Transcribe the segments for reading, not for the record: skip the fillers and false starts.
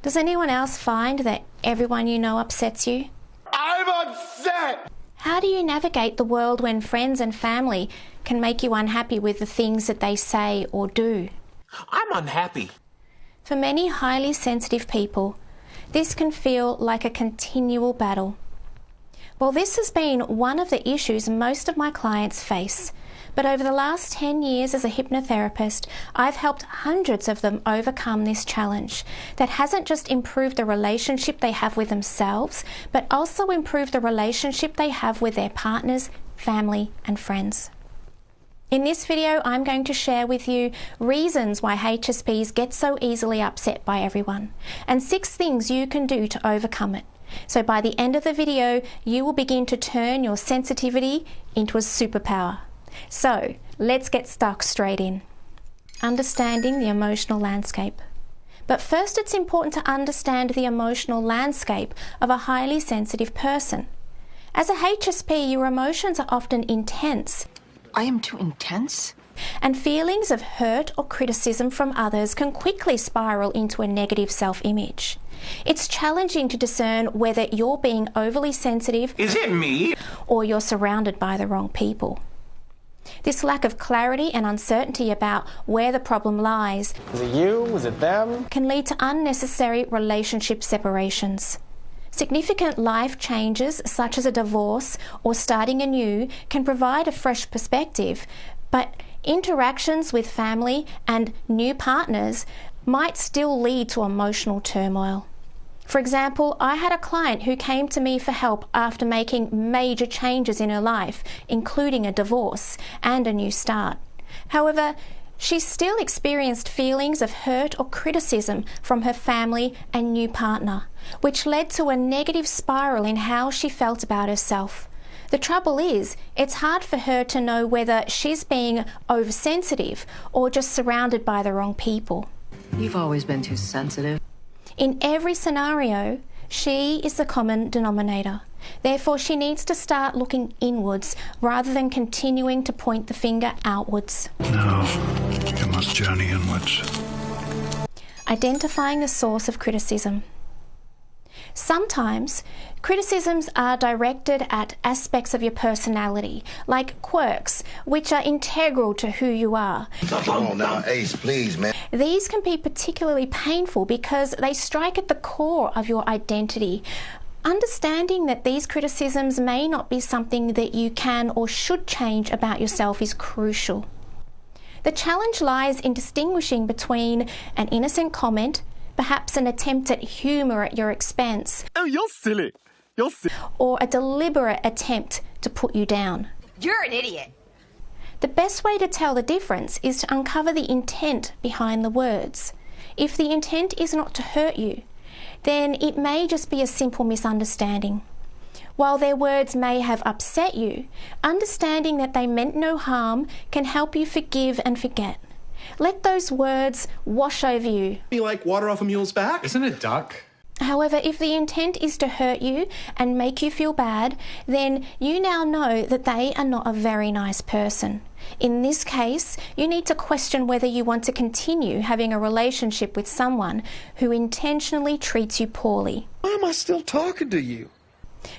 Does anyone else find that everyone you know upsets you? I'm upset! How do you navigate the world when friends and family can make you unhappy with the things that they say or do? I'm unhappy. For many highly sensitive people, this can feel like a continual battle. Well, this has been one of the issues most of my clients face. But over the last 10 years as a hypnotherapist, I've helped hundreds of them overcome this challenge that hasn't just improved the relationship they have with themselves, but also improved the relationship they have with their partners, family, and friends. In this video, I'm going to share with you reasons why HSPs get so easily upset by everyone, and 6 things you can do to overcome it. So by the end of the video, you will begin to turn your sensitivity into a superpower. So let's get stuck straight in. Understanding the emotional landscape. But first, it's important to understand the emotional landscape of a highly sensitive person. As a HSP, your emotions are often intense. I am too intense? And feelings of hurt or criticism from others can quickly spiral into a negative self-image. It's challenging to discern whether you're being overly sensitive. Is it me? Or you're surrounded by the wrong people. This lack of clarity and uncertainty about where the problem lies is it you? Is it them? can lead to unnecessary relationship separations. Significant life changes, such as a divorce or starting anew, can provide a fresh perspective, but interactions with family and new partners might still lead to emotional turmoil. For example, I had a client who came to me for help after making major changes in her life, including a divorce and a new start. However, she still experienced feelings of hurt or criticism from her family and new partner, which led to a negative spiral in how she felt about herself. The trouble is, it's hard for her to know whether she's being oversensitive or just surrounded by the wrong people. You've always been too sensitive. In every scenario, she is the common denominator. Therefore, she needs to start looking inwards rather than continuing to point the finger outwards. No, you must journey inwards. Identifying the source of criticism. Sometimes, criticisms are directed at aspects of your personality, like quirks, which are integral to who you are. Come on now, Ace, please, man. These can be particularly painful because they strike at the core of your identity. Understanding that these criticisms may not be something that you can or should change about yourself is crucial. The challenge lies in distinguishing between an innocent comment, perhaps an attempt at humour at your expense. Oh, you're silly. You're silly. Or a deliberate attempt to put you down. You're an idiot. The best way to tell the difference is to uncover the intent behind the words. If the intent is not to hurt you, then it may just be a simple misunderstanding. While their words may have upset you, understanding that they meant no harm can help you forgive and forget. Let those words wash over you. Be like water off a mule's back? Isn't it duck? However, if the intent is to hurt you and make you feel bad, then you now know that they are not a very nice person. In this case, you need to question whether you want to continue having a relationship with someone who intentionally treats you poorly. Why am I still talking to you?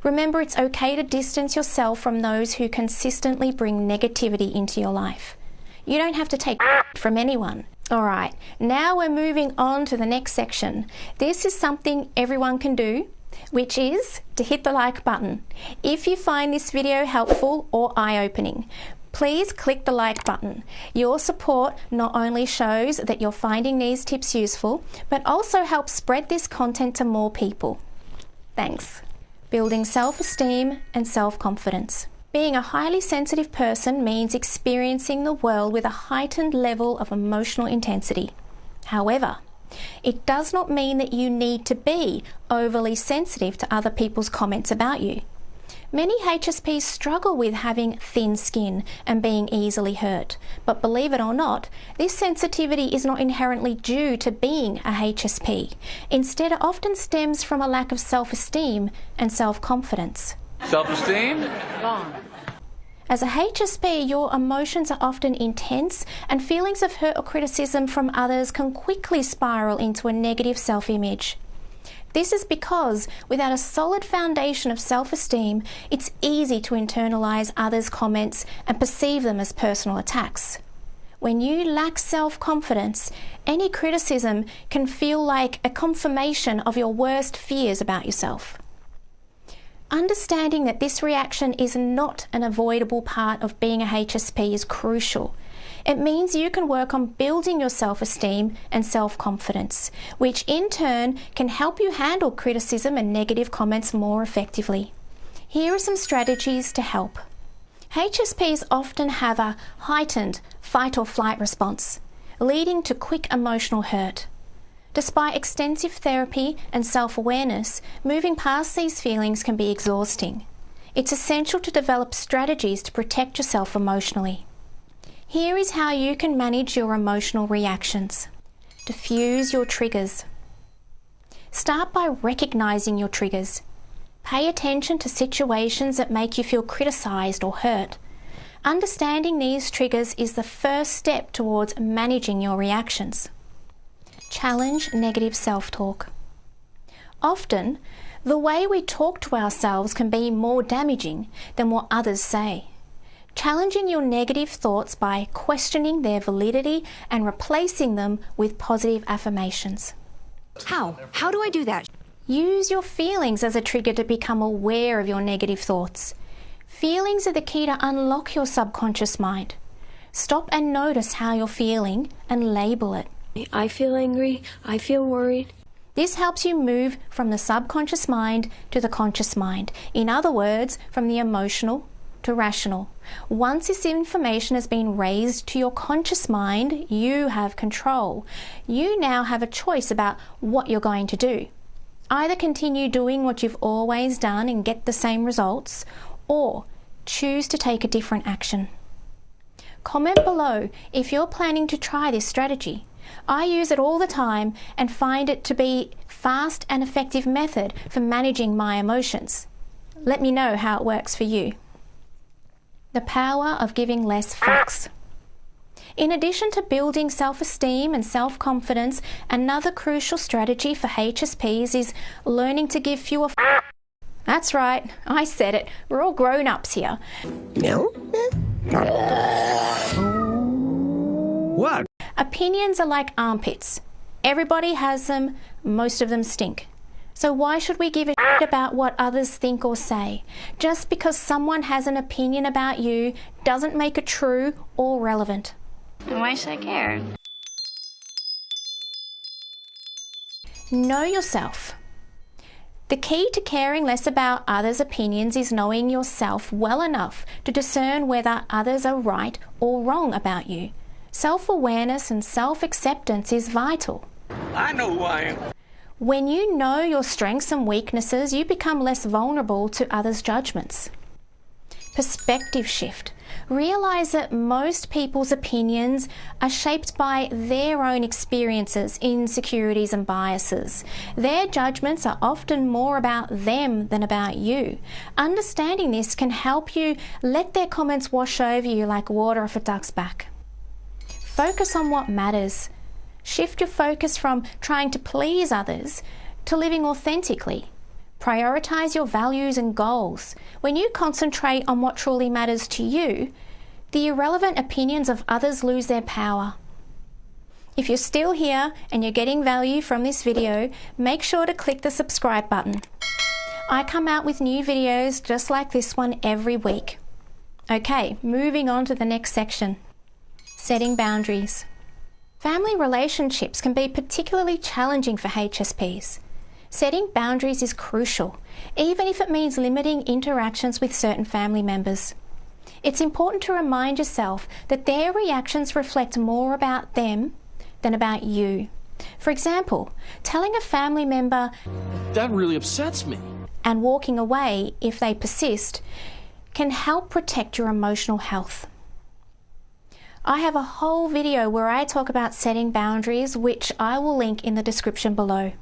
Remember, it's okay to distance yourself from those who consistently bring negativity into your life. You don't have to take from anyone. Alright, now we're moving on to the next section. This is something everyone can do, which is to hit the like button. If you find this video helpful or eye-opening, please click the like button. Your support not only shows that you're finding these tips useful, but also helps spread this content to more people. Thanks. Building self-esteem and self-confidence. Being a highly sensitive person means experiencing the world with a heightened level of emotional intensity. However, it does not mean that you need to be overly sensitive to other people's comments about you. Many HSPs struggle with having thin skin and being easily hurt, but believe it or not, this sensitivity is not inherently due to being a HSP. Instead, it often stems from a lack of self-esteem and self-confidence. Self-esteem? As a HSP, your emotions are often intense, and feelings of hurt or criticism from others can quickly spiral into a negative self-image. This is because without a solid foundation of self-esteem, it's easy to internalize others' comments and perceive them as personal attacks. When you lack self-confidence, any criticism can feel like a confirmation of your worst fears about yourself. Understanding that this reaction is not an avoidable part of being a HSP is crucial. It means you can work on building your self-esteem and self-confidence, which in turn can help you handle criticism and negative comments more effectively. Here are some strategies to help. HSPs often have a heightened fight or flight response, leading to quick emotional hurt. Despite extensive therapy and self-awareness, moving past these feelings can be exhausting. It's essential to develop strategies to protect yourself emotionally. Here is how you can manage your emotional reactions. Diffuse your triggers. Start by recognizing your triggers. Pay attention to situations that make you feel criticized or hurt. Understanding these triggers is the first step towards managing your reactions. Challenge negative self-talk. Often, the way we talk to ourselves can be more damaging than what others say. Challenging your negative thoughts by questioning their validity and replacing them with positive affirmations. How? How do I do that? Use your feelings as a trigger to become aware of your negative thoughts. Feelings are the key to unlock your subconscious mind. Stop and notice how you're feeling and label it. I feel angry. I feel worried. This helps you move from the subconscious mind to the conscious mind. In other words, from the emotional to rational. Once this information has been raised to your conscious mind, you have control. You now have a choice about what you're going to do. Either continue doing what you've always done and get the same results, or choose to take a different action. Comment below if you're planning to try this strategy. I use it all the time and find it to be a fast and effective method for managing my emotions. Let me know how it works for you. The power of giving less fucks. In addition to building self-esteem and self-confidence, another crucial strategy for HSPs is learning to give fewer fucks. That's right, I said it. We're all grown-ups here. No? What? Opinions are like armpits. Everybody has them, most of them stink. So why should we give a shit about what others think or say? Just because someone has an opinion about you doesn't make it true or relevant. Why should I care? Know yourself. The key to caring less about others' opinions is knowing yourself well enough to discern whether others are right or wrong about you. Self-awareness and self-acceptance is vital. I know who I am. When you know your strengths and weaknesses, you become less vulnerable to others' judgments. Perspective shift. Realize that most people's opinions are shaped by their own experiences, insecurities and biases. Their judgments are often more about them than about you. Understanding this can help you let their comments wash over you like water off a duck's back. Focus on what matters. Shift your focus from trying to please others to living authentically. Prioritize your values and goals. When you concentrate on what truly matters to you, the irrelevant opinions of others lose their power. If you're still here and you're getting value from this video, make sure to click the subscribe button. I come out with new videos just like this one every week. Okay, moving on to the next section. Setting boundaries. Family relationships can be particularly challenging for HSPs. Setting boundaries is crucial, even if it means limiting interactions with certain family members. It's important to remind yourself that their reactions reflect more about them than about you. For example, telling a family member, That really upsets me. and walking away if they persist can help protect your emotional health. I have a whole video where I talk about setting boundaries, which I will link in the description below.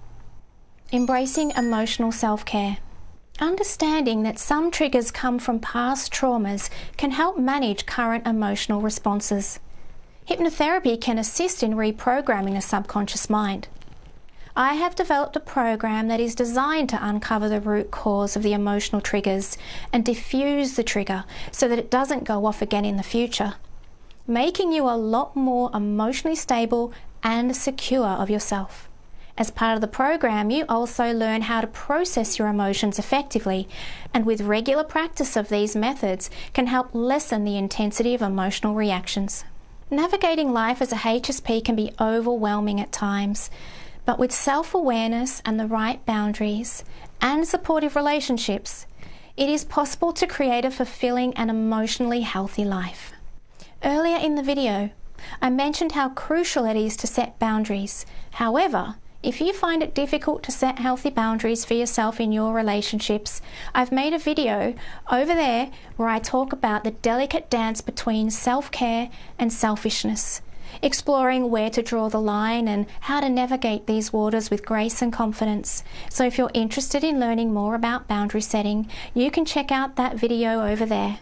Embracing emotional self-care. Understanding that some triggers come from past traumas can help manage current emotional responses. Hypnotherapy can assist in reprogramming the subconscious mind. I have developed a program that is designed to uncover the root cause of the emotional triggers and diffuse the trigger so that it doesn't go off again in the future, making you a lot more emotionally stable and secure of yourself. As part of the program, you also learn how to process your emotions effectively, and with regular practice of these methods can help lessen the intensity of emotional reactions. Navigating life as a HSP can be overwhelming at times, but with self-awareness and the right boundaries and supportive relationships, it is possible to create a fulfilling and emotionally healthy life. Earlier in the video, I mentioned how crucial it is to set boundaries. However, if you find it difficult to set healthy boundaries for yourself in your relationships, I've made a video over there where I talk about the delicate dance between self-care and selfishness, exploring where to draw the line and how to navigate these waters with grace and confidence. So if you're interested in learning more about boundary setting, you can check out that video over there.